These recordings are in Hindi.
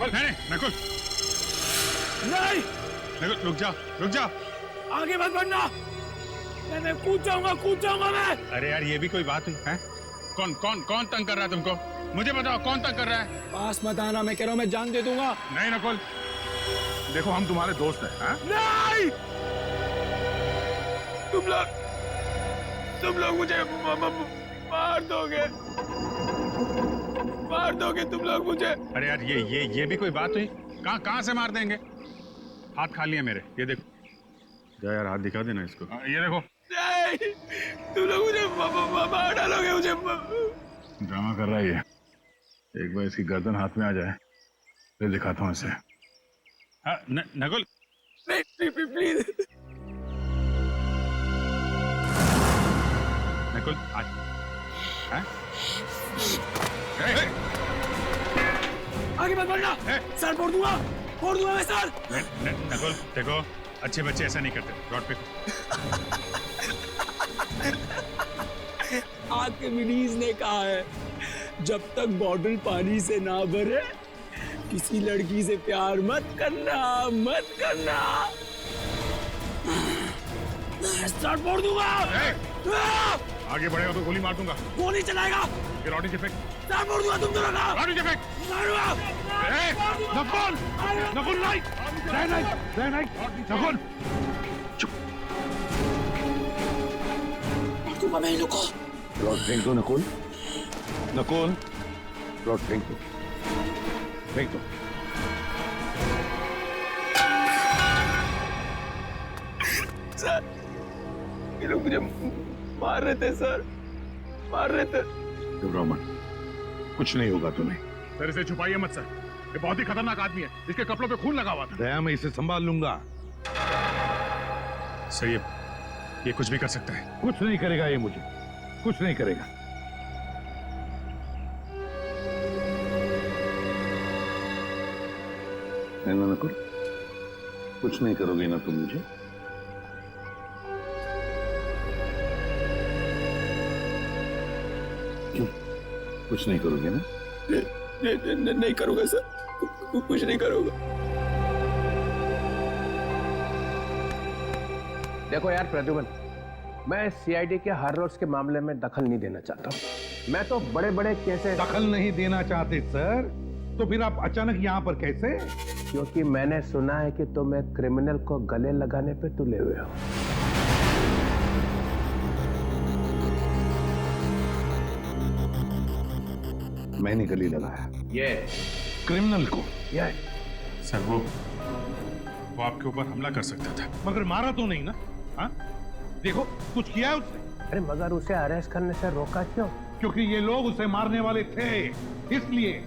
नहीं नकुल, नहीं नकुल रुक जाओ, रुक जाओ। आगे मत बढ़ना, मैं कूद जाऊंगा मैं। अरे यार ये भी कोई बात हुई है? कौन कौन कौन तंग कर रहा है तुमको? मुझे बताओ कौन तंग कर रहा है? पास मत आना, मैं कह रहा हूँ मैं जान दे दूंगा। नहीं नकुल, देखो हम तुम्हारे दोस्त हैं। हाँ? नहीं, तुम लोग मुझे मार दोगे तुम लोग मुझे। अरे यार ये भी कोई बात हुई? कहाँ से मार देंगे? हाथ खाली है मेरे, ये देखो। जा यार हाथ दिखा देना इसको। ये देखो। नहीं, तुम लोग मुझे मार डालोगे मुझे। ड्रामा कर रहा है ये। एक बार इसकी गर्दन हाथ में आ जाए फिर दिखाता हूँ इसे। नकुल नहीं प्लीज। नकुल आज आगे मत बढ़ना, सर फोड़ दूंगा मैं सर। नकुल देखो, अच्छे बच्चे ऐसा नहीं करते। रॉड पे आर्किमिडीज ने कहा है जब तक बॉटल पानी से ना भरे किसी लड़की से प्यार मत करना। सर फोड़ दूंगा। आगे बढ़ेगा तो गोली मार दूंगा। गोली चलाएगा? ये रॉडी फेंक। सर फोड़ दूंगा तुम दोनों का। रॉडी फेंक। नकुल नहीं, नकुल चुप। मैं लुको। रॉड फेंक दो नकुल, रॉड फेंक दो। सर ये लोग मुझे मार रहे थे सर, घबराओ मत, कुछ नहीं होगा तुम्हें। सर इसे छुपाइए मत सर, ये बहुत ही खतरनाक आदमी है। इसके कपड़ों पे खून लगा हुआ था। दया मैं इसे संभाल लूंगा। सर ये कुछ भी कर सकता है। कुछ नहीं करेगा ये, मुझे कुछ नहीं करेगा। है ना नकुल, कुछ नहीं करोगे ना तुम मुझे? क्यों कुछ नहीं करोगे ना? नहीं करूंगा सर, कुछ नहीं करूंगा। देखो यार प्रद्युमन, मैं सीआईडी के हर रोज के मामले में दखल नहीं देना चाहता हूँ। मैं तो बड़े बड़े केसेस। दखल नहीं देना चाहते सर? तो फिर आप अचानक यहाँ पर कैसे? क्योंकि मैंने सुना है कि तुम एक क्रिमिनल को गले लगाने पे तुले हुए हो। मैंने गले लगाया ये क्रिमिनल को? ये सर वो आपके ऊपर हमला कर सकता था। मगर मारा तो नहीं ना? हाँ देखो, कुछ किया है उसने? अरे मगर उसे अरेस्ट करने से रोका क्यों? क्योंकि ये लोग उसे मारने वाले थे, इसलिए।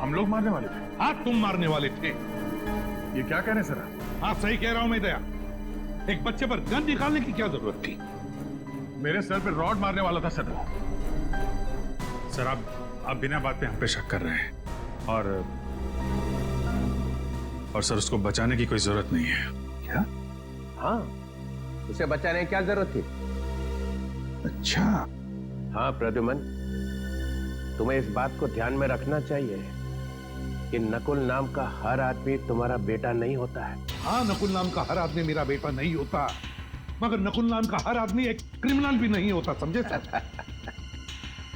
हम लोग मारने वाले थे? हाँ तुम मारने वाले थे। ये क्या कह रहे हैं सर? हाँ सही कह रहा हूं मैं दया। एक बच्चे पर गन निकालने की क्या जरूरत थी? मेरे सर पे रॉड मारने वाला था सर। सर आप बिना बात पे हम पे शक कर रहे हैं और सर उसको बचाने की कोई जरूरत नहीं है। क्या? हाँ, उसे बचाने की क्या जरूरत थी? अच्छा। हाँ प्रद्युमन, तुम्हें इस बात को ध्यान में रखना चाहिए कि नकुल नाम का हर आदमी तुम्हारा बेटा नहीं होता है। हाँ, नकुल नाम का हर आदमी मेरा बेटा नहीं होता, मगर नकुल नाम का हर आदमी एक क्रिमिनल भी नहीं होता, समझे सर?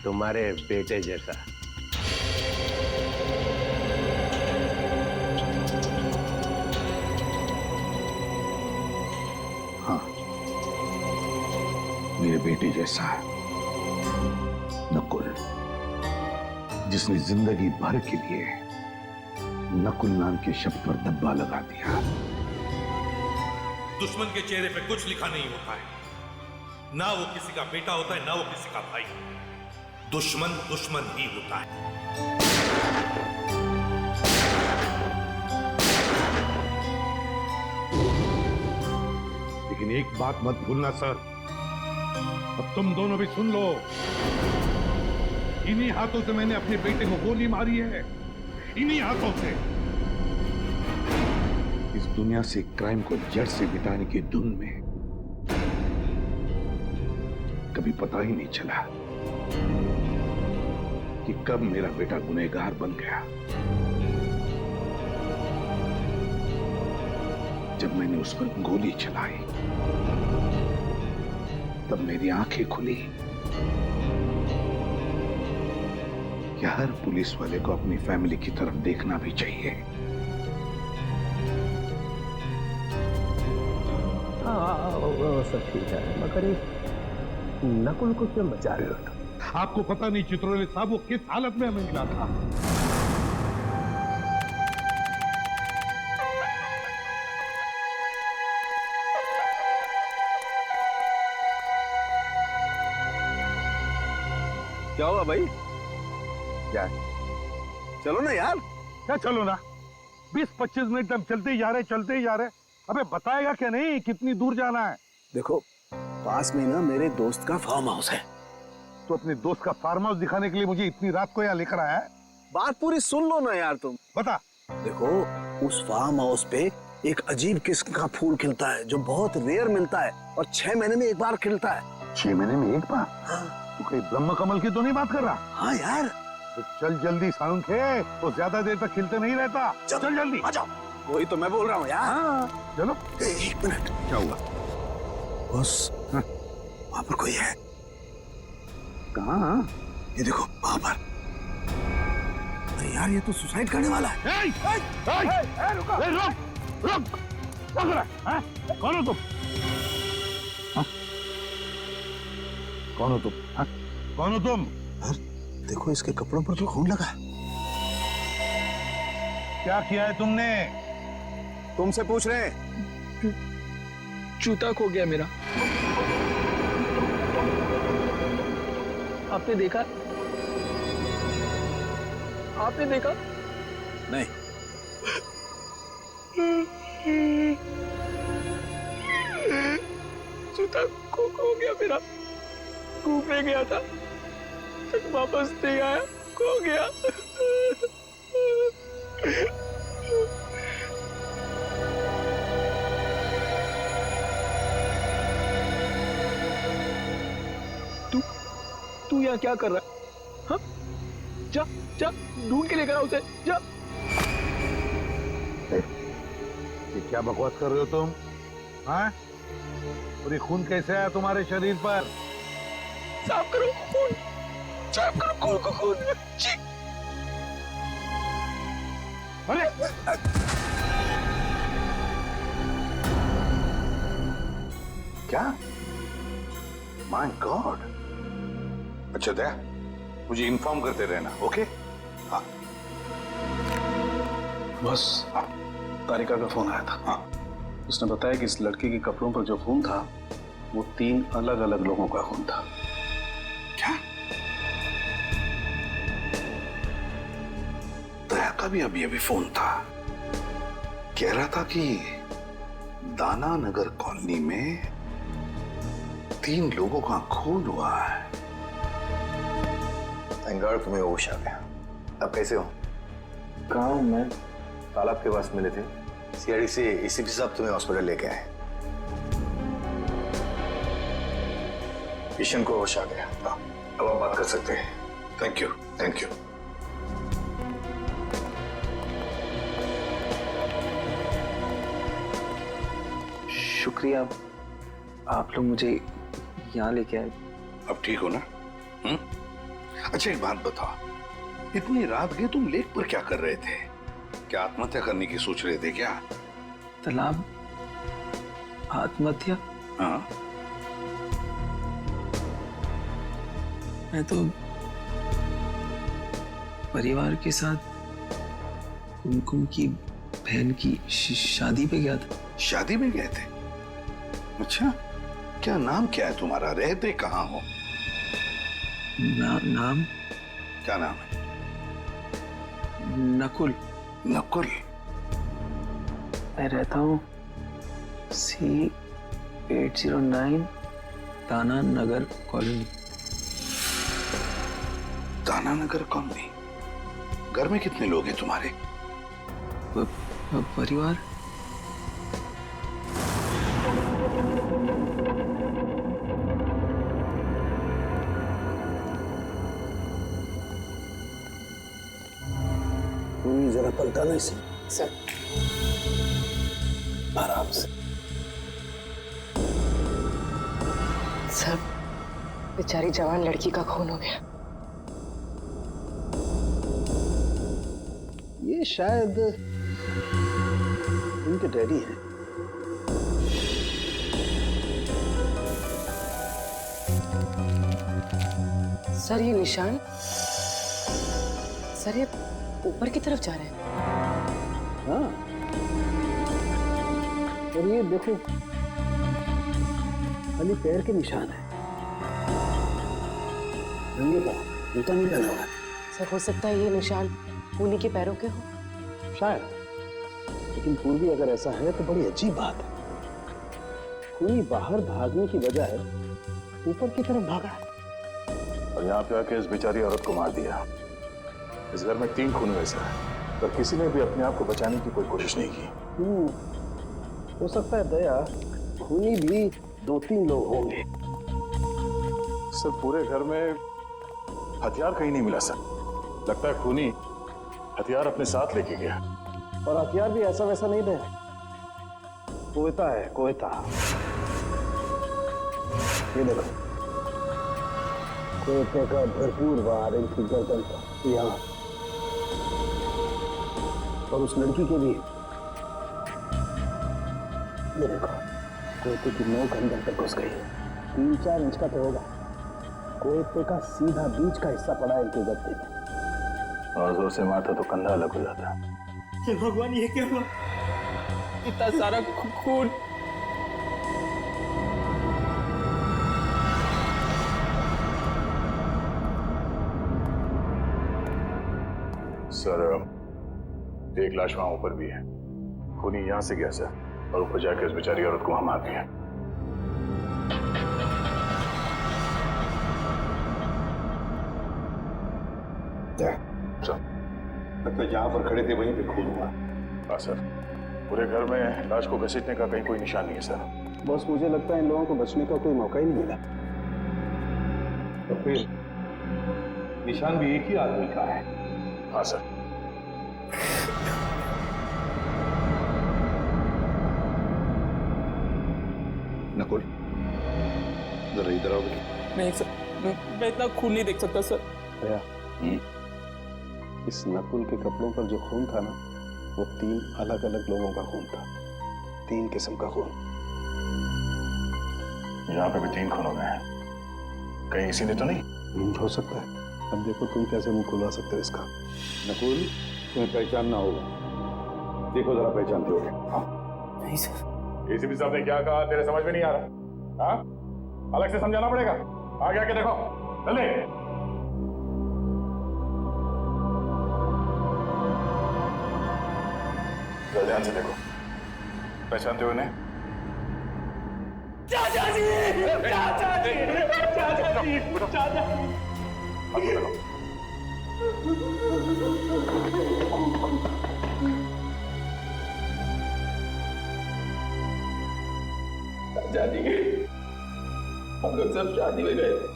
तुम्हारे बेटे जैसा। हाँ, मेरे बेटे जैसा नकुल, जिसने जिंदगी भर के लिए नकुल नाम के शब्द पर धब्बा लगा दिया। दुश्मन के चेहरे पे कुछ लिखा नहीं होता है, ना वो किसी का बेटा होता है ना वो किसी का भाई। दुश्मन दुश्मन ही होता है। लेकिन एक बात मत भूलना सर, अब तुम दोनों भी सुन लो, इन्हीं हाथों से मैंने अपने बेटे को गोली मारी है, इन्हीं हाथों से। इस दुनिया से क्राइम को जड़ से मिटाने की धुन में कभी पता ही नहीं चला कि कब मेरा बेटा गुनहगार बन गया। जब मैंने उस पर गोली चलाई तब मेरी आंखें खुली कि हर पुलिस वाले को अपनी फैमिली की तरफ देखना भी चाहिए। हाँ, वो सब ठीक है, मगर इस नकुल को क्यों बचा रहे हो तुम? आपको पता नहीं चित्रोले साहब वो किस हालत में हमें मिला था। क्या हुआ भाई? क्या चलो ना यार। क्या चलो ना? 20-25 मिनट हम चलते ही जा रहे। अबे बताएगा क्या नहीं कितनी दूर जाना है? देखो, पास में ना मेरे दोस्त का फार्म हाउस है। तो अपने दोस्त का फार्म हाउस दिखाने के लिए मुझे इतनी रात को यहाँ लेकर आया है? बात पूरी सुन लो ना यार तुम। बता। देखो, उस फार्म हाउस पे एक अजीब किस्म का फूल खिलता है जो बहुत रेयर मिलता है और 6 महीने में एक बार खिलता है। 6 महीने में एक बार? हाँ। तू कहीं ब्रह्म कमल की तो नहीं बात कर रहा? हाँ यार। तो चल जल्दी साउंड खे, तो ज्यादा देर तक खिलते नहीं रहता। चल जल्दी आ जाओ। वही तो मैं बोल रहा हूँ यार। हाँ, चलो। 1 मिनट। क्या हुआ? बस वहां पर कोई है। कहाँ? ये देखो वहां पर। अरे यार, ये तो सुसाइड करने वाला है। रुक। क्या कर रहा है? कौन हो तुम? कौन हो तुम? कौन हो तुम? देखो, इसके कपड़ों पर तो खून लगा है। क्या किया है तुमने? तुमसे पूछ रहे हैं। जूता खो गया मेरा। आपने देखा? आपने देखा? नहीं। जूता खो गया मेरा। घूमने गया था, तक वापस नहीं आया, खो गया। तू यहाँ क्या कर रहा है? हाँ? जा ढूंढ के लेकर आ उसे, जा। ये क्या बकवास कर रहे हो तुम? हाँ? और ये खून कैसे आया तुम्हारे शरीर पर? साफ करो खून को खून। जी। अरे क्या? My God. अच्छा दया, मुझे इन्फॉर्म करते रहना, ओके? हाँ। बस तारिका का फोन आया था। हाँ। उसने बताया कि इस लड़की के कपड़ों पर जो खून था वो 3 अलग-अलग लोगों का खून था। क्या? दया का भी अभी फोन था। कह रहा था कि दाना नगर कॉलोनी में 3 लोगों का खून हुआ है। थैंक गॉड तुम्हें होश आ गया। अब कैसे हो? कहाँ हूँ मैं? तालाब के पास मिले थे। सीआईडी से एसीपी साहब तुम्हें हॉस्पिटल लेके आए। किशन को होश आ गया। अब आप बात कर सकते हैं। Thank you. शुक्रिया, आप लोग मुझे यहाँ लेके आए। अब ठीक हो ना? अच्छा एक बात बताओ, इतनी रात गए तुम लेक पर क्या कर रहे थे? क्या आत्महत्या करने की सोच रहे थे क्या? तालाब आत्महत्या? हाँ। मैं तो परिवार के साथ कुमकुम की बहन की शादी पे गया था। शादी में गए थे? अच्छा, क्या नाम क्या है तुम्हारा? रहते कहाँ हो? नाम? क्या नाम है? नकुल। नकुल? मैं रहता हूँ C809 दाना नगर कॉलोनी। दाना नगर कॉलोनी? घर में कितने लोग हैं तुम्हारे? परिवार? खूनी जरा पलटाना इसे। सर आराम से। सर, बेचारी जवान लड़की का खून हो गया। ये शायद इनके डैडी हैं। सर ये निशान, सर ये ऊपर की तरफ जा रहे हैं। हाँ, और ये देखो खाली पैर के निशान है, नंगे पाँव, जूता नहीं पहना हुआ है। सर हो सकता है ये निशान खूनी के पैरों के हो। शायद, लेकिन पूर्वी अगर ऐसा है तो बड़ी अजीब बात है। खूनी बाहर भागने की बजाय ऊपर की तरफ भागा है। और यहाँ पे आके इस बेचारी औरत को मार दिया। इस घर में 3 खून वैसे हैं, पर किसी ने भी अपने आप को बचाने की कोई कोशिश नहीं की। हो सकता है दया, खूनी भी 2-3 लोग होंगे। सर पूरे घर में हथियार कहीं नहीं मिला सर। लगता है खूनी हथियार अपने साथ लेके गया। और हथियार भी ऐसा वैसा नहीं दे, कोयता है, कोयता। ये देखो, कोयते का भरपूर वार इनकी गर्दन पर, यहाँ, और उस लड़की के भी। ये देखो, कोयते की नोक अंदर तक घुस गई, 3-4 इंच का तो होगा। कोयते का सीधा बीच का हिस्सा पड़ा इनके गद्दे में, और जोर से मारता तो कंधा अलग हो जाता। हे भगवान, ये क्या हुआ? इतना सारा खून। सर एक लाश वहां ऊपर भी है। खूनी यहां से गया सर, और ऊपर जाकर उस बेचारी औरत को वहां मार दिया। सर लगता है जहां पर खड़े थे वहीं पे खून हुआ। हाँ सर, पूरे घर में लाश को घसीटने का कहीं कोई निशान नहीं है सर। बस मुझे लगता है इन लोगों को बचने का कोई मौका ही नहीं मिला। तो फिर निशान भी एक ही आदमी का है। हाँ सर। नकुल, जरा इधर आओ। नहीं सर, मैं इतना खून नहीं देख सकता सर। दया, इस नकुल के कपड़ों पर जो खून था ना, वो 3 अलग-अलग लोगों का खून था। 3 किस्म का खून। यहाँ पे भी 3 खून हो गए हैं। कहीं इसी ने तो नहीं? हो सकता है। अब देखो तुम कैसे मुंह खुलवा सकते हो इसका। नकुल, तुम्हें पहचानना होगा। देखो जरा पहचानते हो। हाँ। नहीं सर। एसीपी साहब ने क्या कहा तेरे समझ में नहीं आ रहा? हाँ, अलग से समझाना पड़ेगा। आगे आके देखो, जल्दी। ध्यान से देखो, पहचानते हो इन्हें? चाचा जी, चाचा जी, चाचा जी, चाचा जी। चाचा जी, हम लोग सब शादी में गए थे,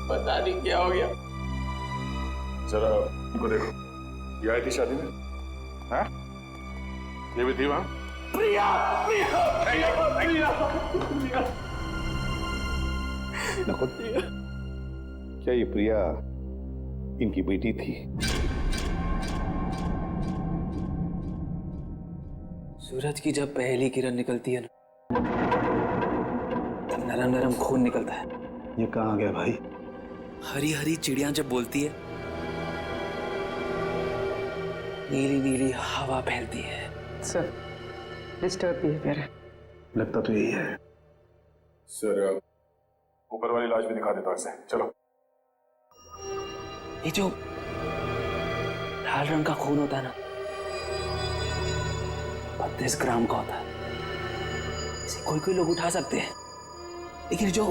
पता नहीं क्या हो गया। जरा इनको देखो, ये आई थी शादी में? हाँ? ये भी थी वहां? प्रिया, प्रिया, प्रिया, प्रिया, प्रिया। नकुल, क्या ये प्रिया इनकी बेटी थी? सूरज की जब पहली किरण निकलती है ना, तब नरम नरम खून निकलता है। ये कहाँ गया भाई? हरी हरी चिड़िया जब बोलती है, नीली नीली हवा फैलती है। सर डिस्टर्ब बिहेवियर है। लगता तो यही है। सर ऊपर वाली लाश भी दिखा देता हूं इसे। चलो। ये जो लाल रंग का खून होता है ना, 32 ग्राम का होता है। इसे कोई कोई लोग उठा सकते हैं, लेकिन जो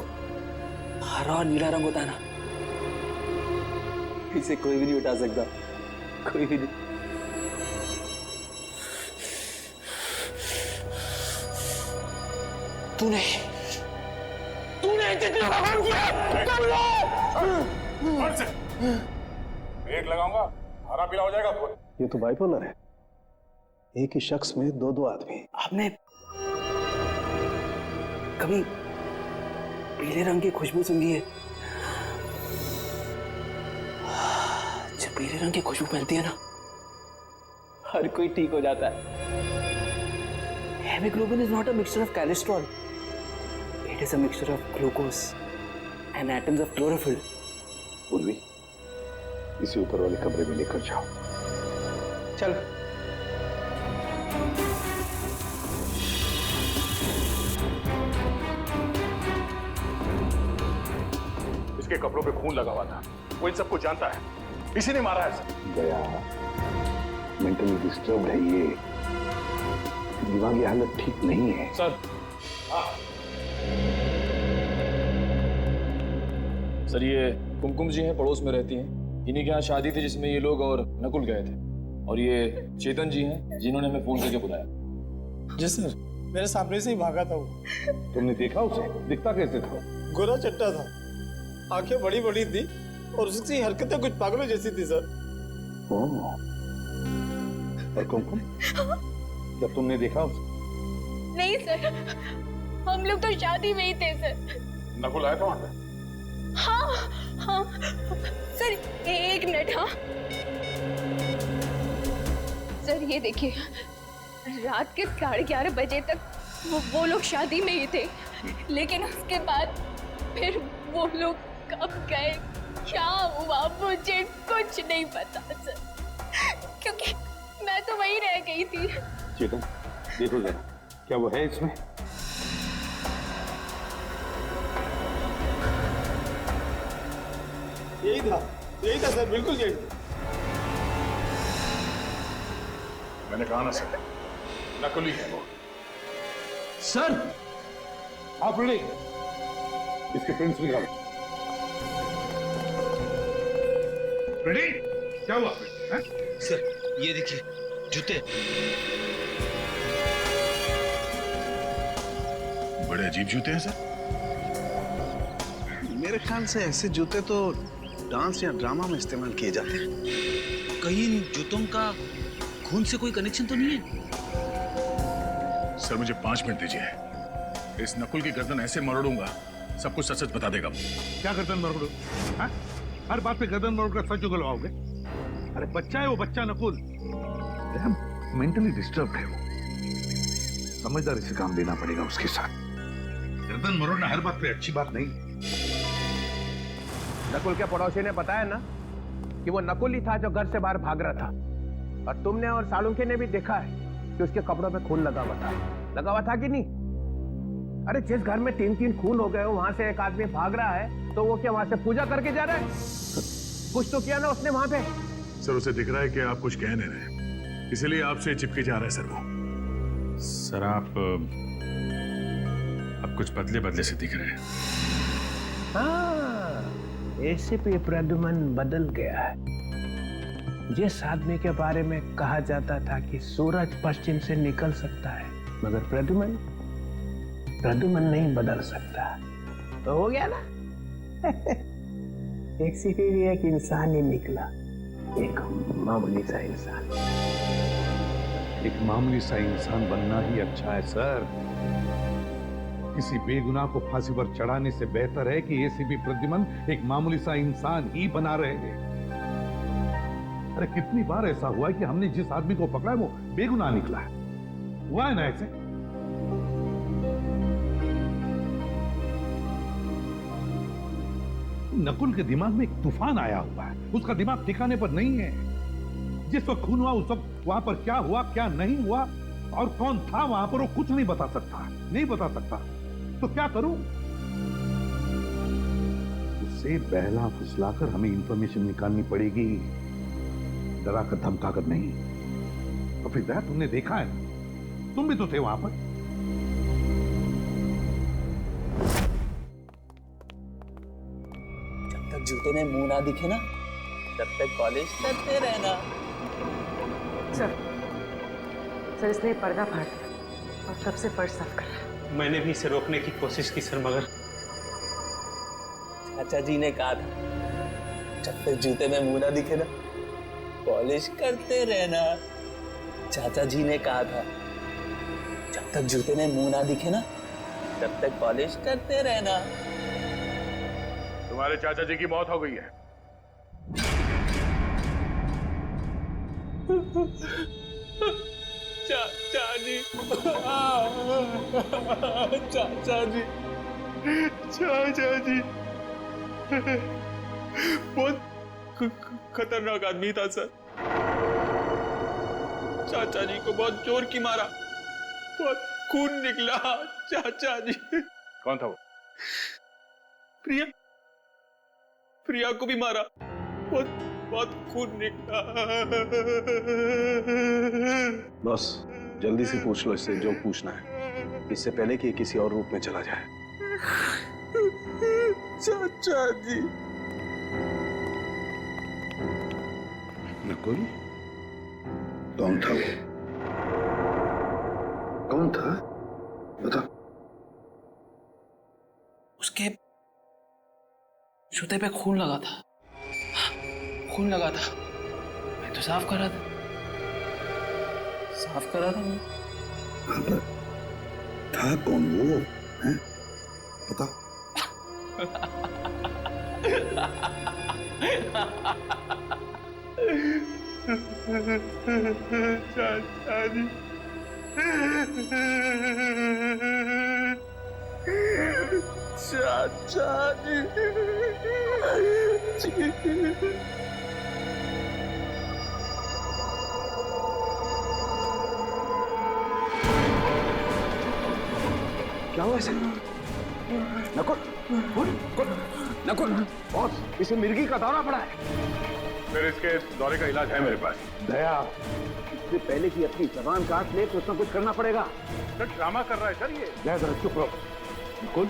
हरा और नीला रंग होता है ना, इसे कोई भी नहीं उठा सकता, कोई भी नहीं। तूने कितने का खून किया? एक लगाऊंगा, खाना पीना हो जाएगा खून। ये तो बाइपोलर है, एक ही शख्स में दो दो आदमी। आपने कभी पीले रंग की खुशबू सूंघी है? जब पीले रंग की खुशबू फैलती है ना, हर कोई ठीक हो जाता है। Hemoglobin is not a mixture of cholesterol. It is a mixture of glucose and atoms of chlorophyll. पूर्वी, इसे ऊपर वाले कमरे में लेकर जाओ। चल। इसके कपड़ों पे खून लगा हुआ था, वो इन सबको जानता है, इसी ने मारा है सर। गया मेंटली डिस्टर्ब है, ये दिमागी हालत ठीक नहीं है सर। सर ये कुमकुम जी हैं, पड़ोस में रहती हैं। इन्हीं के यहाँ शादी थी जिसमें ये लोग और नकुल गए थे, और ये चेतन जी हैं जिन्होंने हमें फोन करके बुलाया। जी सर, मेरे सामने से ही भागा था वो। तुमने देखा उसे? दिखता कैसे था? गोरा चट्टा था, आंखें बड़ी बड़ी थी और उसकी हरकतें कुछ पागलों जैसी थी सर। और कुमकुम, जब तुमने देखा उसे? नहीं सर, हम लोग तो शादी में ही थे सर। नकुल आया था वहां पे? हाँ हाँ सर, एक मिनट। हाँ सर, ये देखिए, रात के 11:30 बजे तक वो लोग शादी में ही थे, लेकिन उसके बाद फिर वो लोग कब गए, क्या हुआ, मुझे कुछ नहीं पता सर, क्योंकि मैं तो वहीं रह गई थी। चेतन, देखो जरा, क्या वो है इसमें? यही था सर, बिल्कुल यही। मैंने कहा ना सर, नकली है वो। सर, आप रेडी? इसके प्रिंट्स निकालो। रेडी? क्या हुआ? सर ये देखिए जूते। बड़े अजीब जूते हैं सर। मेरे ख्याल से ऐसे जूते तो डांस या ड्रामा में इस्तेमाल किए जाते हैं। कहीं इन जूतों का खून से कोई कनेक्शन तो नहीं है? सर मुझे 5 मिनट दीजिए, इस नकुल की गर्दन ऐसे मरोड़ूंगा, सब कुछ सच सच बता देगा। क्या गर्दन मरोड़ो? हर बात पे गर्दन मरोड़ कर सच उगलवाओगे? अरे बच्चा है वो, बच्चा नकुल मेंटली डिस्टर्ब है वो, समझदारी से काम देना पड़ेगा उसके साथ। गर्दन मरोड़ना हर बात पे अच्छी बात नहीं। नकुल के पड़ोसी ने बताया ना कि वो नकुल ही था जो घर से बाहर भाग रहा था, और तुमने और सालुंके ने भी देखा है कि उसके कपड़ों पे खून लगा हुआ था कि नहीं? अरे जिस घर में 3-3 खून हो गए हो, वहां से एक आदमी भाग रहा है, तो वो क्या वहां से पूजा करके जा रहा है? कुछ तो किया ना उसने वहां पे। सर उसे दिख रहा है कि आप कुछ कह नहीं रहे, इसीलिए आपसे चिपके जा रहा है सर वो। सर आप कुछ बदले बदले से दिख रहे हैं। हाँ, एसीपी प्रद्युमन बदल गया है। जिस आदमी के बारे में कहा जाता था कि सूरज पश्चिम से निकल सकता है, मगर प्रद्युमन नहीं बदल सकता, तो हो गया ना। एसीपी भी एक इंसान ही निकला, एक मामूली सा इंसान। एक मामूली सा इंसान बनना ही अच्छा है सर। किसी बेगुनाह को फांसी पर चढ़ाने से बेहतर है कि एसीपी प्रद्युमन एक मामूली सा इंसान ही बना रहे हैं। अरे कितनी बार ऐसा हुआ है कि हमने जिस आदमी को पकड़ा है वो बेगुनाह निकला है। हुआ है ना ऐसे? नकुल के दिमाग में एक तूफान आया हुआ है, उसका दिमाग ठिकाने पर नहीं है। जिस वक्त खून हुआ उस वक्त वहां पर क्या हुआ क्या नहीं हुआ और कौन था वहां पर, वो कुछ नहीं बता सकता। तो क्या करूं? उसे बहला फुसलाकर हमें इंफॉर्मेशन निकालनी पड़ेगी, डरा कर धमका कर नहीं। तो फिर तुमने देखा है, तुम भी तो थे वहां पर। जब तक जूते में मुंह ना दिखे ना, तब तक कॉलेज करते रहना। सर इसने पर्दा फाड़ दिया और तब से फर्श साफ कर रहा है। मैंने भी इसे रोकने की कोशिश की सर, मगर चाचा जी ने कहा था जब तक जूते में मुंह ना दिखे ना, पॉलिश करते रहना। चाचा जी ने कहा था जब तक जूते में मुंह ना दिखे ना तब तक पॉलिश करते रहना। तुम्हारे चाचा जी की मौत हो गई है। चाचा जी, चाचा जी, चाचा जी बहुत खतरनाक आदमी था सर। चाचा जी को बहुत जोर की मारा, बहुत खून निकला। चाचा जी। कौन था वो? प्रिया, प्रिया को भी मारा, बहुत बहुत खून निकला। बॉस जल्दी से पूछ लो इससे जो पूछना है, इससे पहले कि किसी और रूप में चला जाए। चाचा जी। नकुल, कौन था वो? कौन था? बता। उसके जूते पे खून लगा था, खून लगा था। मैं तो साफ कर रहा था, साफ कर रहा था मैं। था कौन वो? हैं? बता। चाचा जी, चाचा जी। क्या हुआ इसे? नकुल, नकुल, बॉस इसे मिर्गी का दौरा पड़ा है। फिर इसके दौरे का इलाज है मेरे पास। दया, इससे पहले कि अपनी जबान काट ले कुछ ना कुछ करना पड़ेगा। सर ड्रामा कर रहा है सर ये। जरा जरा चुप रहो। नकुल,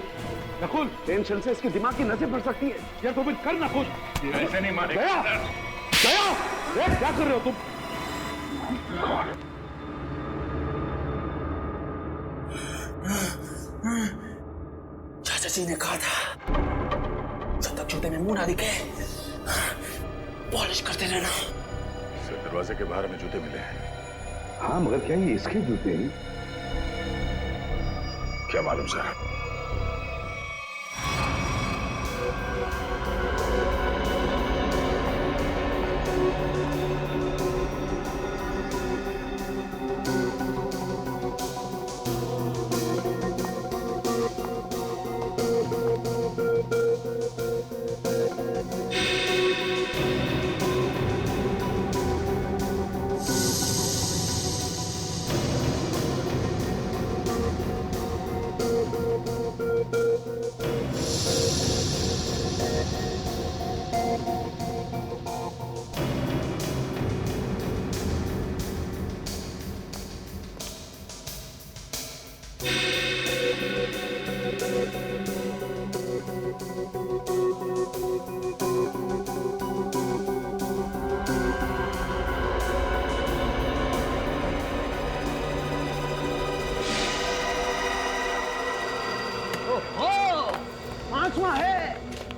नकुल, टेंशन से इसकी दिमाग की नसें फट सकती है। यार तो फिर कर ना कुछ। ऐसे नहीं मारेगा। दया, दया, दया, क्या कर रहे हो तुम? चाचा जी ने कहा था जब तक जूते में मुंह ना दिखे पॉलिश करते रहना। सर दरवाजे के बाहर में जूते मिले हैं। हाँ मगर क्या ये इसके जूते हैं? क्या मालूम सर।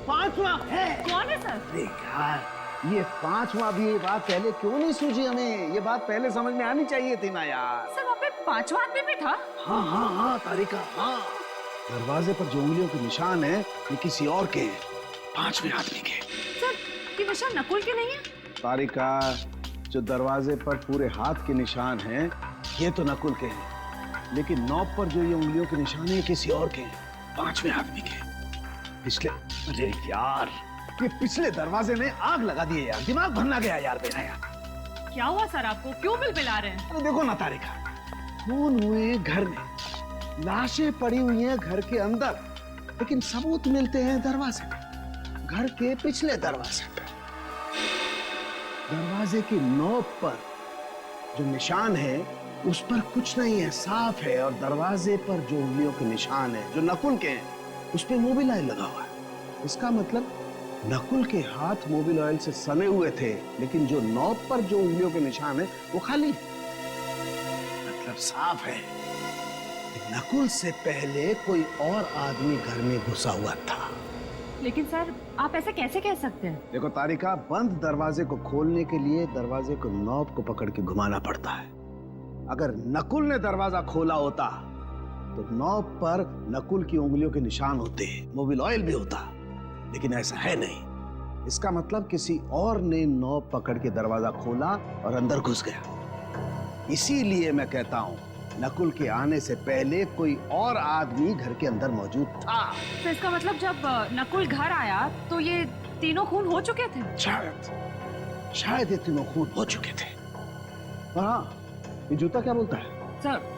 पांचवा है। कौन है सर? अरे यार ये पांचवा भी, ये बात पहले क्यों नहीं सूझी हमें? ये बात पहले समझ में आनी चाहिए थी ना यार। सर वहाँ पे पांचवा आदमी भी था? हाँ हाँ हाँ तारिका, हाँ दरवाजे पर जो उंगलियों के निशान है ये किसी और के हैं, पांचवें आदमी के। सर ये निशान नकुल के नहीं है? तारिका, जो दरवाजे पर पूरे हाथ के निशान हैं ये तो नकुल के हैं, लेकिन नॉब पर जो ये उंगलियों के निशान है किसी और के हैं, पांचवें आदमी के। पिछले, अरे यार ये पिछले दरवाजे ने आग लगा दी है यार, दिमाग भरना गया यार मेरा यार। क्या हुआ सर आपको? क्यों बिलबिला रहे हैं? अरे देखो ना तारिका, खून हुए घर में, लाशें पड़ी हुई हैं घर के अंदर, लेकिन सबूत मिलते हैं दरवाजे पे, घर के पिछले दरवाजे पे। दरवाजे की नोक पर जो निशान है उस पर कुछ नहीं है, साफ है। और दरवाजे पर जो उंगलियों के निशान है जो नकुल के हैं उस पर मोबिल ऑयल लगा हुआ है। इसका मतलब नकुल के हाथ मोबिल ऑयल से सने हुए थे, लेकिन जो नॉब पर जो उंगलियों के निशान है वो खाली है। मतलब साफ है नकुल से पहले कोई और आदमी घर में घुसा हुआ था। लेकिन सर आप ऐसे कैसे कह सकते हैं? देखो तारिका, बंद दरवाजे को खोलने के लिए दरवाजे को नॉब को पकड़ के घुमाना पड़ता है। अगर नकुल ने दरवाजा खोला होता तो नॉब पर नकुल की उंगलियों के निशान होते, मोबिल ऑयल भी होता, लेकिन ऐसा है नहीं। इसका मतलब किसी और ने नॉब पकड़ के दरवाजा खोला और अंदर घुस गया। इसीलिए मैं कहता हूं नकुल के आने से पहले कोई और आदमी घर के अंदर मौजूद था। तो इसका मतलब जब नकुल घर आया तो ये तीनों खून हो चुके थे? शायद ये तीनों खून हो चुके थे। हाँ, ये जूता क्या बोलता है? सर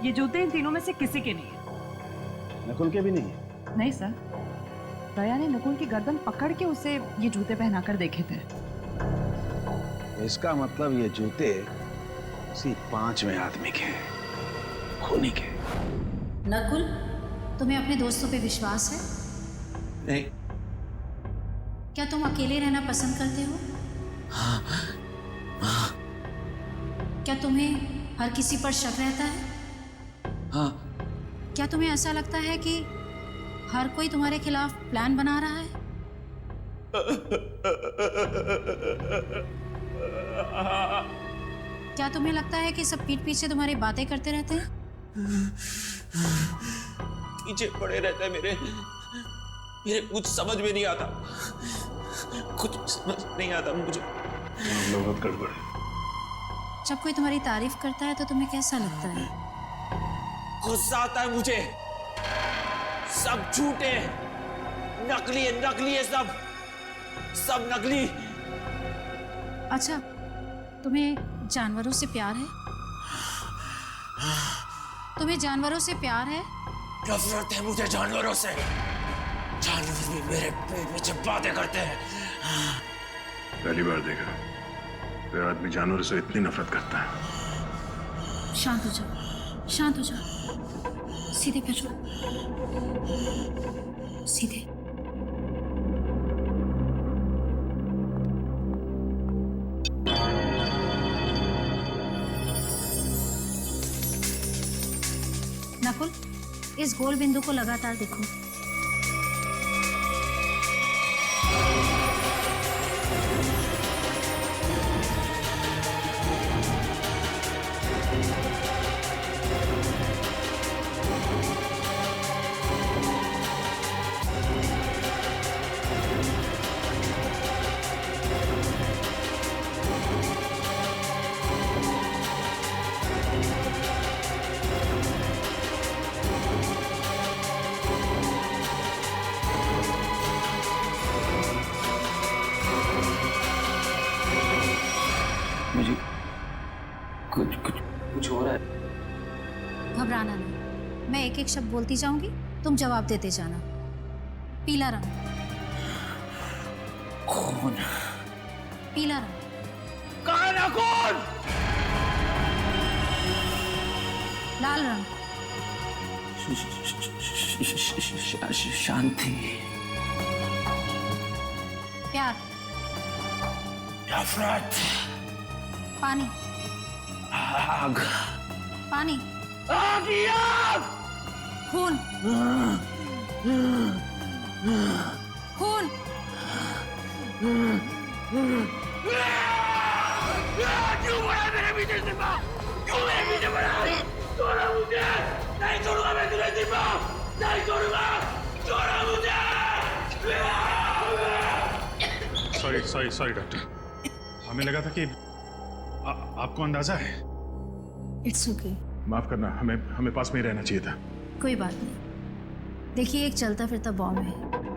ये जूते इन तीनों में से किसी के नहीं है। नकुल के भी नहीं है? नहीं सर, दया ने नकुल की गर्दन पकड़ के उसे ये जूते पहनाकर देखे थे। इसका मतलब ये जूते उसी 5वें आदमी के हैं, खूनी के। नकुल, तुम्हें अपने दोस्तों पे विश्वास है? नहीं। क्या तुम अकेले रहना पसंद करते हो? हाँ। क्या तुम्हें हर किसी पर शक रहता है? हाँ। क्या तुम्हें ऐसा लगता है कि हर कोई तुम्हारे खिलाफ प्लान बना रहा है? क्या तुम्हें लगता है कि सब पीठ पीछे तुम्हारी बातें करते रहते हैं? पीछे पड़े रहते हैं मेरे कुछ समझ में नहीं आता, कुछ समझ नहीं आता मुझे। बहुत गड़बड़ है। जब कोई तुम्हारी तारीफ करता है तो तुम्हें कैसा लगता है? गुस्सा आता है मुझे। सब झूठे, नकली है, सब नकली। अच्छा, तुम्हें जानवरों से प्यार है? तुम्हें जानवरों से प्यार है? नफरत है मुझे जानवरों से। जानवर भी मेरे पेट में बातें करते हैं। पहली बार देखा कोई आदमी जानवरों से इतनी नफरत करता है। शांत हो जाओ, शांत हो जाओ। सीधे बैठो, सीधे। नकुल, इस गोल बिंदु को लगातार देखो। मुझे कुछ हो रहा है। घबराना नहीं, मैं एक एक शब्द बोलती जाऊंगी, तुम जवाब देते जाना। पीला रंग। खून। पीला रंग। काला खून। लाल रंग। शांति। प्यार। नफरत। पानी। आग। पानी। आग ही आग। खून। खून। क्यों बड़ा मेरे पीछे सिर्फ? क्यों मेरे पीछे बड़ा? छोड़ा मुझे! नहीं छोड़ूंगा मैं तुझे सिर्फ! नहीं छोड़ूंगा! छोड़ा मुझे! सॉरी डॉक्टर, हमें लगा था कि आपको अंदाजा है। It's okay. माफ करना, हमें पास में ही रहना चाहिए था। कोई बात नहीं। देखिए, एक चलता फिरता बॉम्ब है,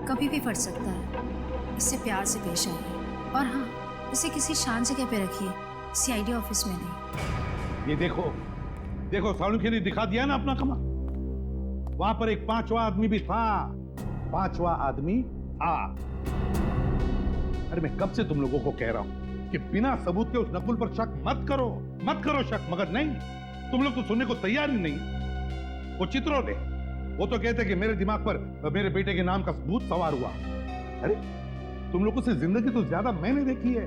कभी भी फट सकता है। इससे प्यार से पेश आइए, और हाँ, इसे किसी शांत जगह पे रखिए, सीआईडी ऑफिस में नहीं। ये देखो सालुंखे ने दिखा दिया ना अपना कमाल। वहां पर एक 5वां आदमी भी था। 5वां आदमी था। अरे मैं कब से तुम लोगों को कह रहा हूं कि बिना सबूत के उस नकुल पर शक मत करो शक, मगर नहीं, तुम लोग तो सुनने को तैयार ही नहीं। वो चित्रों ने, वो तो कहते कि मेरे दिमाग पर मेरे बेटे के नाम का भूत सवार हुआ। अरे तुम लोगों से जिंदगी तो ज्यादा मैंने देखी है।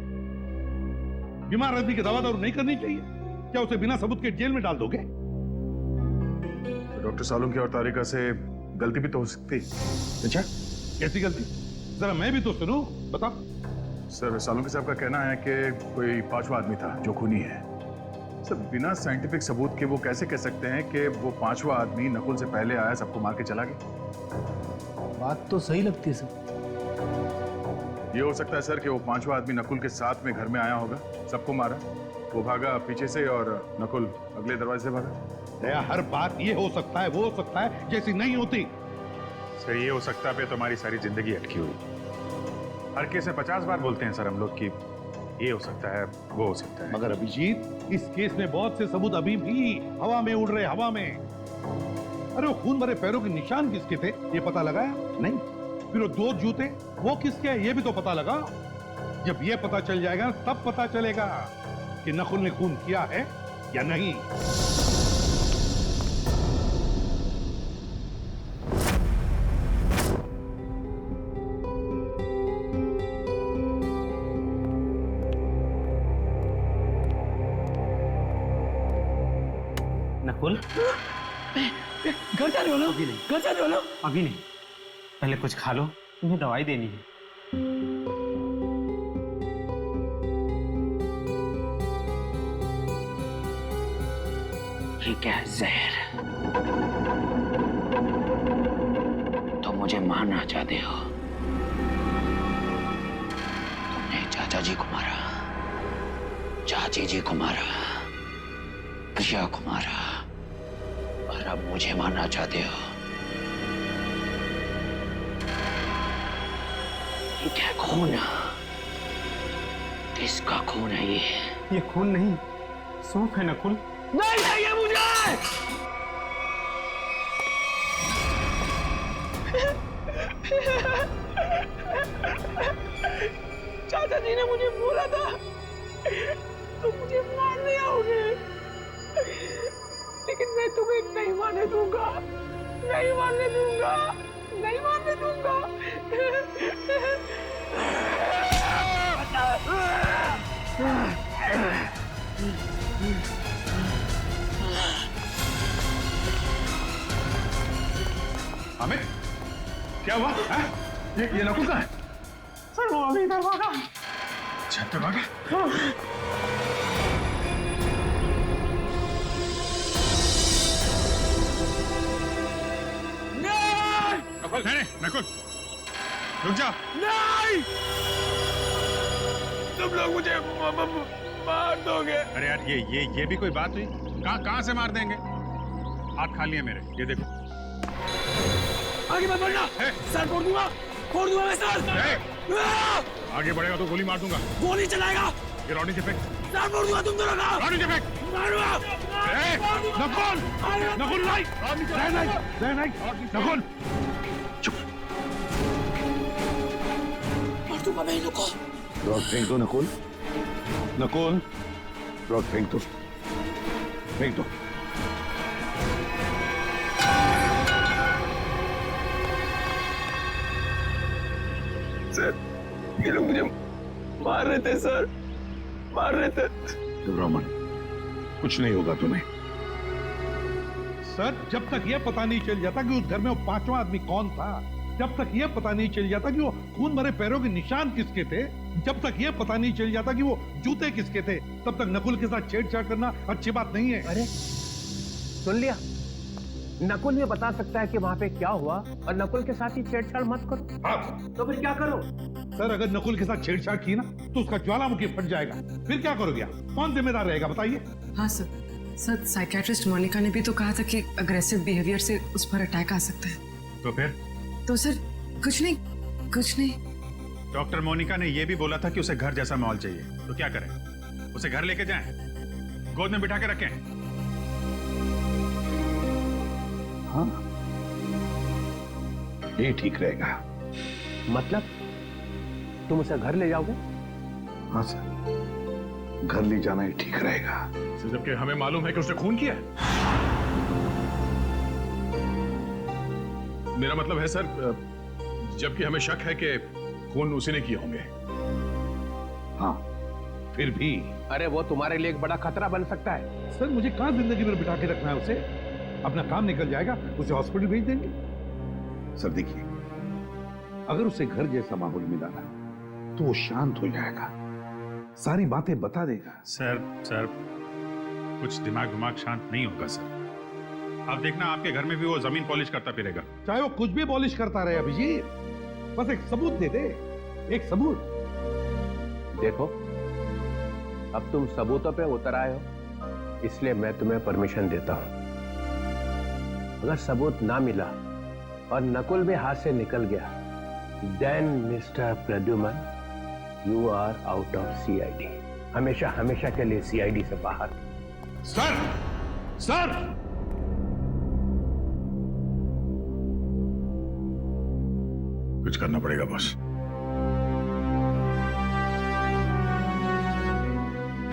बीमार आदमी की दवा दारू नहीं करनी चाहिए, क्या उसे बिना सबूत के जेल में डाल दोगे? तो डॉक्टर सालुंखे और तारिका से गलती भी तो हो सकती। अच्छा, कैसी गलती? जरा मैं भी तो सुनूं, बता। सर सालुंके साहब का कहना है कि कोई पांचवा आदमी था जो खूनी है। सर बिना साइंटिफिक सबूत के वो कैसे कह सकते हैं कि वो पांचवा आदमी नकुल से पहले आया, सबको मार के चला गया? बात तो सही लगती है सर। ये हो सकता है सर कि वो पांचवा आदमी नकुल के साथ में घर में आया होगा, सबको मारा, वो भागा पीछे से और नकुल अगले दरवाजे से भागा। दया, हर बात ये हो सकता है, वो हो सकता है जैसी नहीं होती। सर ये हो सकता है पे तुम्हारी सारी जिंदगी अटकी हुई। हर केस में 50 बार बोलते हैं सर हम लोग कि ये हो सकता है, वो हो सकता है। मगर अभिजीत, इस केस में बहुत से सबूत अभी भी हवा में उड़ रहे, हवा में। अरे वो खून भरे पैरों के निशान किसके थे ये पता लगाया नहीं? फिर वो 2 जूते वो किसके हैं ये भी तो पता लगा। जब ये पता चल जाएगा तब पता चलेगा कि नकुल ने खून किया है या नहीं। नकुल, घर जाने वाला? अभी नहीं। घर जाने वाला? अभी नहीं, पहले कुछ खा लो, तुम्हें दवाई देनी है। ये क्या है? जहर? तो मुझे मारना चाहते हो? तुमने चाचा जी को मारा, चाची जी को मारा, प्रिया को मारा, और अब मुझे मारना चाहते हो? ये क्या खून? किसका खून है ये? ये खून नहीं, सूप है नकुल। नहीं चाहिए मुझे। चाचा जी ने मुझे बोला था तुम मुझे मारने आओगे, लेकिन मैं तुम्हें नहीं मारने दूंगा, नहीं मारने दूंगा, नहीं मारने दूंगा। अमित, क्या हुआ? ये नकुल का है? सर वो अभी इधर भागा। छत पे भागा? नकुल, नहीं, नकुल, रुक जा। नहीं, तुम लोग मुझे मार दोगे। अरे यार ये भी कोई बात हुई? कहाँ से मार देंगे? हाथ खा लिए मेरे, ये देखो। आगे मत बढ़ना, सर फोड़ दूंगा मैं सर। आगे बढ़ेगा तो गोली मार दूंगा। गोली चलाएगा? ये रॉडी से फेंक। सर फोड़ दूंगा तुम दोनों का। रॉडी से फेंक। मारूंगा। नकुल, नकुल नहीं, नहीं, नकुल। मार दूंगा मैं इनको। रॉड फेंक दो नकुल, नकुल, रॉड फेंक दो, फेंक दो। सर ये लोग मुझे मार रहे थे सर, मार रहे थे। रमन, कुछ नहीं होगा तुम्हें। सर जब तक यह पता नहीं चल जाता कि उस घर में वो पांचवा आदमी कौन था, जब तक यह पता नहीं चल जाता कि वो खून भरे पैरों के निशान किसके थे, जब तक यह पता नहीं चल जाता कि वो जूते किसके थे, तब तक नकुल के साथ छेड़छाड़ करना अच्छी बात नहीं है। अरे सुन लिया, नकुल ये बता सकता है कि वहां पे क्या हुआ, और नकुल के साथ ही छेड़छाड़ मत करो। हाँ। तो फिर क्या करो? सर अगर नकुल के साथ छेड़छाड़ की ना तो उसका ज्वालामुखी फट जाएगा, फिर क्या करोगे आप? कौन जिम्मेदार रहेगा बताइए? हाँ सर साइकियाट्रिस्ट मोनिका ने भी तो कहा था कि अग्रेसिव बिहेवियर से उस पर अटैक आ सकता है। तो फिर? तो सर कुछ नहीं। डॉक्टर मोनिका ने यह भी बोला था कि उसे घर जैसा माहौल चाहिए, तो क्या करें? उसे घर लेके जाएं, गोद में बिठा के रखें? हाँ, ये ठीक रहेगा। मतलब तुम उसे घर ले जाओगे? हाँ सर, घर ले जाना ही ठीक रहेगा। जबकि हमें मालूम है कि उसने खून किया है। मेरा मतलब है सर, जबकि हमें शक है कि खून उसी ने किए होंगे। हाँ, फिर भी। अरे वो तुम्हारे लिए एक बड़ा खतरा बन सकता है। सर मुझे कहाँ जिंदगी में बिठा के रखना है उसे? अपना काम निकल जाएगा, उसे हॉस्पिटल भेज देंगे। सर देखिए, अगर उसे घर जैसा माहौल मिला ना तो वो शांत हो जाएगा, सारी बातें बता देगा। सर कुछ दिमाग शांत नहीं होगा सर। आप देखना आपके घर में भी वो जमीन पॉलिश करता फिरेगा। चाहे वो कुछ भी पॉलिश करता रहे अभिजीत, बस एक सबूत दे दे, एक सबूत। देखो, अब तुम सबूतों पे उतर आए हो, इसलिए मैं तुम्हें परमिशन देता हूं। अगर सबूत ना मिला और नकुल भी हाथ से निकल गया, then mister Pradyuman, you are out of CID, हमेशा के लिए सीआईडी से बाहर। सर कुछ करना पड़ेगा बॉस।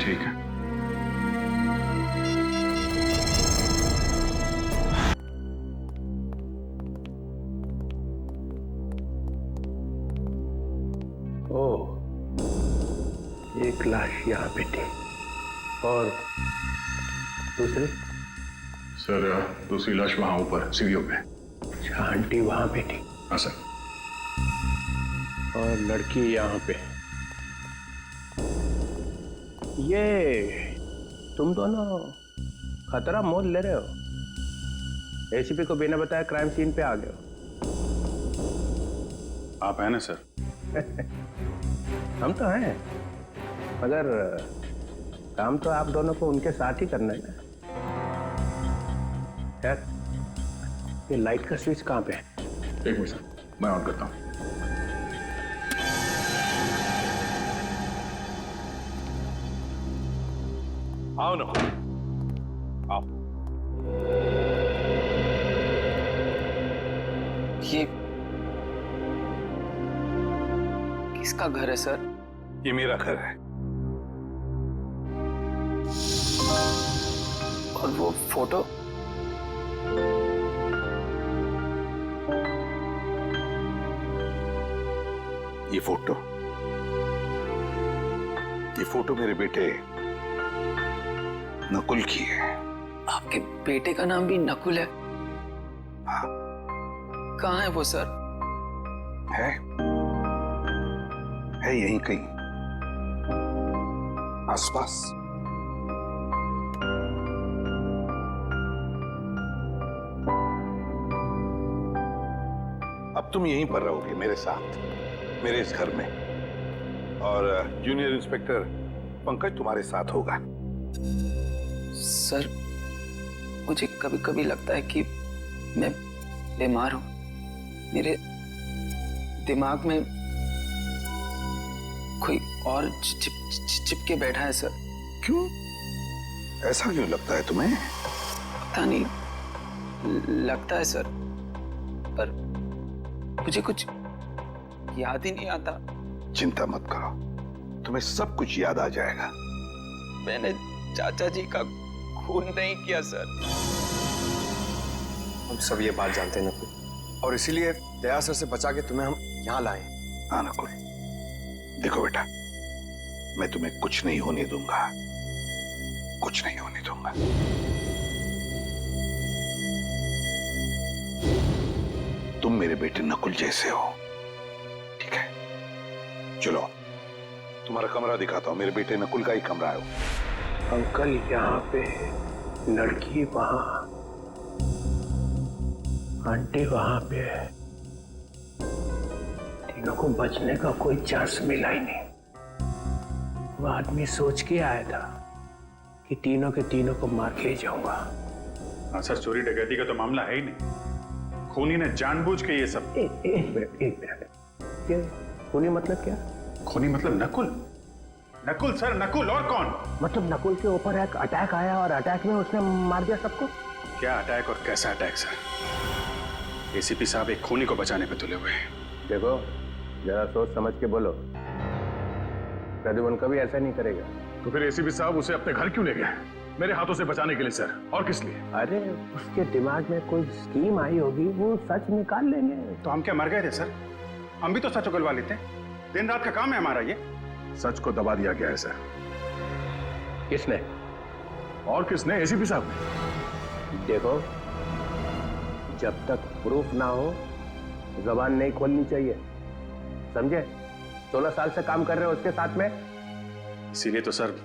ठीक है। ओह, एक लाश यहाँ पे थी और दूसरी? सर दूसरी लाश वहां ऊपर सीढ़ियों पे। अच्छा, आंटी वहां पे थी? हाँ सर। और लड़की यहाँ पे। ये तुम दोनों खतरा मोल ले रहे हो, एसीपी को बिना बताए क्राइम सीन पे आ गए हो। आप हैं ना सर? हम तो हैं, मगर काम तो आप दोनों को उनके साथ ही करना है ना। यार, ये लाइट का स्विच कहाँ पे है? एक मिनट सर, मैं ऑन करता हूँ। आओ ना, आओ। ये किसका घर है सर? ये मेरा घर है। और वो फोटो? ये फोटो मेरे बेटे नकुल की है। आपके बेटे का नाम भी नकुल है? हाँ। कहाँ है वो सर? है यहीं कहीं आसपास। अब तुम यहीं पर रहोगे मेरे साथ, मेरे इस घर में, और जूनियर इंस्पेक्टर पंकज तुम्हारे साथ होगा। सर, मुझे कभी कभी लगता है कि मैं बीमार हूं। मेरे दिमाग में कोई और चिपके बैठा है सर। क्यों? ऐसा क्यों लगता है तुम्हें? पता नहीं, लगता है सर, पर मुझे कुछ याद ही नहीं आता। चिंता मत करो, तुम्हें सब कुछ याद आ जाएगा। मैंने चाचा जी का खून नहीं किया सर। हम सब ये बात जानते हैं नकुल, और इसीलिए दया सर से बचा के तुम्हें हम यहाँ लाए। हाँ नकुल, देखो बेटा, मैं तुम्हें कुछ नहीं होने दूंगा, कुछ नहीं होने दूंगा। तुम मेरे बेटे नकुल जैसे हो, ठीक है? चलो, तुम्हारा कमरा दिखाता हूं। मेरे बेटे नकुल का ही कमरा है। अंकल यहाँ पे, लड़की वहां, आंटी वहां पे है। तीनों को बचने का कोई चांस मिला ही नहीं। वो आदमी सोच के आया था कि तीनों के तीनों को मार के ही जाऊंगा। हाँ सर, चोरी डकैती का तो मामला है ही नहीं। खूनी ने जानबूझ के ये सब। एक मिनट, ये खूनी मतलब क्या? खूनी मतलब नकुल। नकुल सर, नकुल, और कौन? मतलब नकुल के ऊपर एक अटैक आया और अटैक में उसने मार दिया सबको? क्या अटैक और कैसा अटैक सर? एसीपी साहब एक खूनी को बचाने पे तुले हुए हैं। देखो, जरा सोच समझ के बोलो। प्रद्युमन कभी ऐसा नहीं करेगा। तो फिर एसीपी साहब उसे अपने घर क्यों ले गए? मेरे हाथों से बचाने के लिए सर, और किस लिए? अरे उसके दिमाग में कोई स्कीम आई होगी, वो सच निकाल लेंगे। तो हम क्या मर गए थे सर? हम भी तो सच उगलवा लेते। दिन रात का काम है हमारा ये। सच को दबा दिया गया है सर। किसने? और किसने? एसीपी साहब ने। देखो, जब तक प्रूफ ना हो जबान नहीं खोलनी चाहिए। समझे? 16 साल से काम कर रहे हो उसके साथ में। इसीलिए तो सर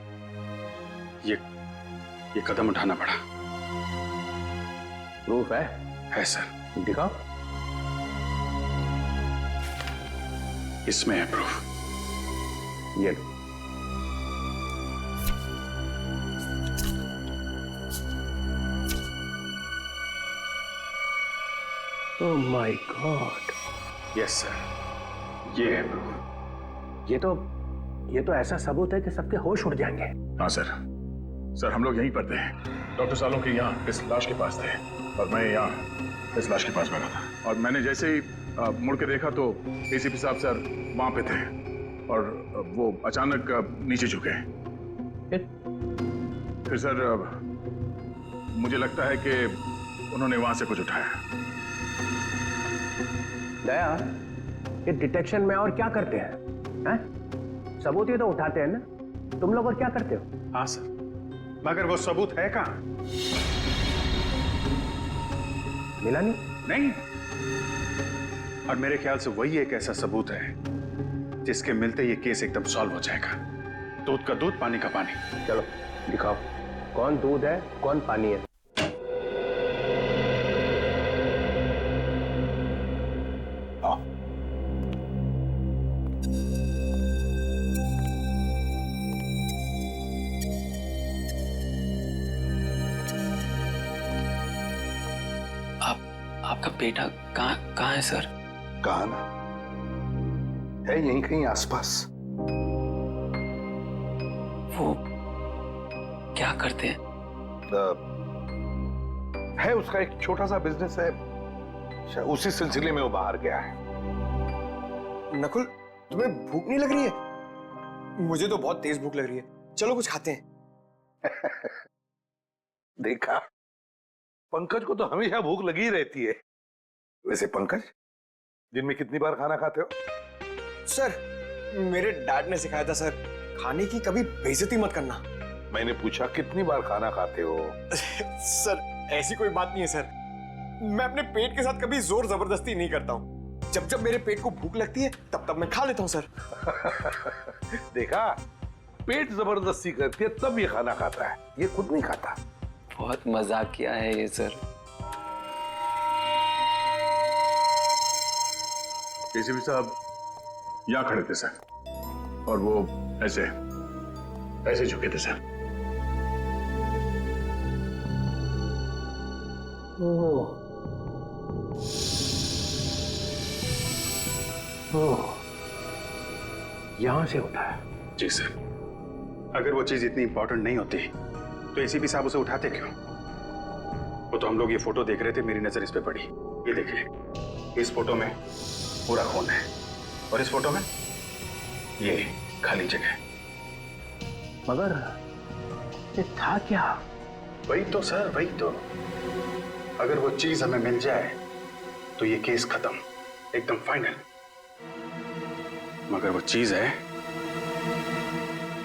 ये कदम उठाना पड़ा। प्रूफ है? है सर। दिखाओ। इसमें है प्रूफ। ये लो। Oh my god. Yes sir, ये है प्रूफ। ये तो ऐसा सबूत है कि सबके होश उड़ जाएंगे। हाँ सर हम लोग यहीं पर थे। डॉक्टर सालुंखे यहाँ इस लाश के पास थे और मैं यहाँ इस लाश के पास बैठा था, और मैंने जैसे ही मुड़ के देखा तो एसीपी साहब सर वहां पे थे और वो अचानक नीचे झुके। फिर सर मुझे लगता है कि उन्होंने वहां से कुछ उठाया। दया, ये डिटेक्शन में और क्या करते हैं? सबूत ही तो उठाते हैं ना। तुम लोग और क्या करते हो? हाँ सर, मगर वो सबूत है कहाँ? मिला नहीं? और मेरे ख्याल से वही एक ऐसा सबूत है जिसके मिलते ये केस एकदम सॉल्व हो जाएगा। दूध का दूध, पानी का पानी। चलो दिखाओ, कौन दूध है कौन पानी है। आपका बेटा कहाँ है सर? कहाँ ना है, यहीं कहीं आसपास। वो क्या करते हैं? है उसका एक छोटा सा बिजनेस है, उसी सिलसिले में वो बाहर गया है। नकुल, तुम्हें भूख नहीं लग रही है? मुझे तो बहुत तेज भूख लग रही है, चलो कुछ खाते हैं। देखा, पंकज को तो हमेशा भूख लगी रहती है। वैसे पंकज, दिन में कितनी बार खाना खाते हो? सर, मेरे डैड ने सिखाया था सर, खाने की कभी बेइज्जती मत करना। मैंने पूछा कितनी बार खाना खाते हो? सर, ऐसी कोई बात नहीं है सर। मैं अपने पेट के साथ कभी जोर जबरदस्ती नहीं करता हूँ। जब जब मेरे पेट को भूख लगती है तब मैं खा लेता हूँ सर। देखा, पेट जबरदस्ती करती है तब ये खाना खाता है, ये खुद नहीं खाता। बहुत मजाक किया है ये सर। एसीपी साहब यहाँ खड़े थे सर, और वो ऐसे झुके थे सर। यहां से होता है? जी सर। अगर वो चीज इतनी इंपॉर्टेंट नहीं होती तो एसीपी साहब उसे उठाते क्यों? वो तो हम लोग ये फोटो देख रहे थे, मेरी नजर इस पे पड़ी। ये देखिए, इस फोटो में पूरा खून है और इस फोटो में ये खाली जगह। मगर ये था क्या? वही तो सर, वही तो। अगर वो चीज हमें मिल जाए तो ये केस खत्म, एकदम फाइनल। मगर वो चीज है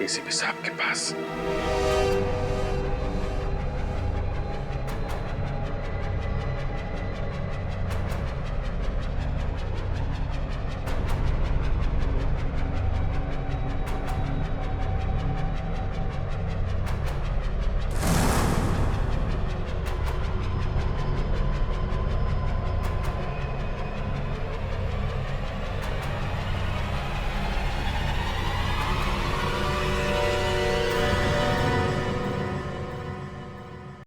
एसीपी साहब के पास।